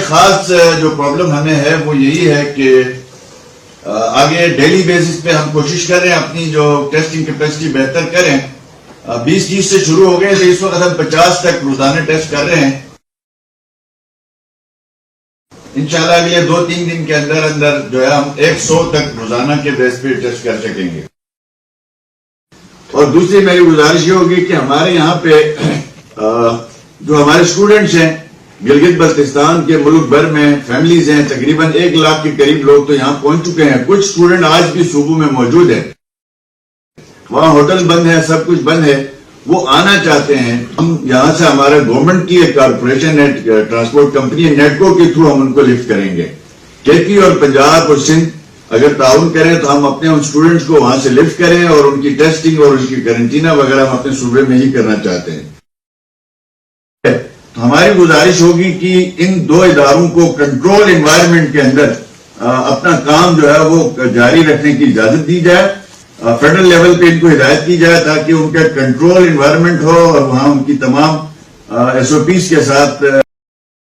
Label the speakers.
Speaker 1: خاص جو پرابلم ہمیں ہے وہ یہی ہے کہ آگے ڈیلی بیسس پہ ہم کوشش کریں اپنی جو ٹیسٹنگ کیپیسٹی بہتر کریں. 20 سے شروع ہو گئے تو اس وقت ہم 50 تک روزانہ ٹیسٹ کر رہے ہیں. انشاءاللہ اگلے 2-3 دن کے اندر جو ہے ہم 100 تک روزانہ کے بیس پہ ٹیسٹ کر سکیں گے. اور دوسری میری گزارش یہ ہوگی کہ ہمارے یہاں پہ جو ہمارے اسٹوڈنٹس ہیں گلگت بلتستان کے ملک بھر میں فیملیز ہیں، تقریباً 1 لاکھ کے قریب لوگ تو یہاں پہنچ چکے ہیں. کچھ اسٹوڈنٹ آج بھی صوبوں میں موجود ہیں، وہاں ہوٹل بند ہے، سب کچھ بند ہے، وہ آنا چاہتے ہیں. ہم یہاں سے ہمارے گورنمنٹ کی ایک کارپوریشن ہے، ٹرانسپورٹ کمپنی ہے، نیٹکو کے تھرو ہم ان کو لفٹ کریں گے. کے پی اور پنجاب اور سندھ اگر تعاون کریں تو ہم اپنے ان اسٹوڈنٹس کو وہاں سے لفٹ کریں اور ان کی ٹیسٹنگ اور ان کی کرنٹینا وغیرہ ہم اپنے صوبے میں ہی کرنا چاہتے ہیں. تو ہماری گزارش ہوگی کہ ان 2 اداروں کو کنٹرول انوائرمنٹ کے اندر اپنا کام جو ہے وہ جاری رکھنے کی اجازت دی جائے. فیڈرل لیول پہ ان کو ہدایت کی جائے تاکہ ان کا کنٹرول انوائرمنٹ ہو اور وہاں ان کی تمام ایس او پیز کے ساتھ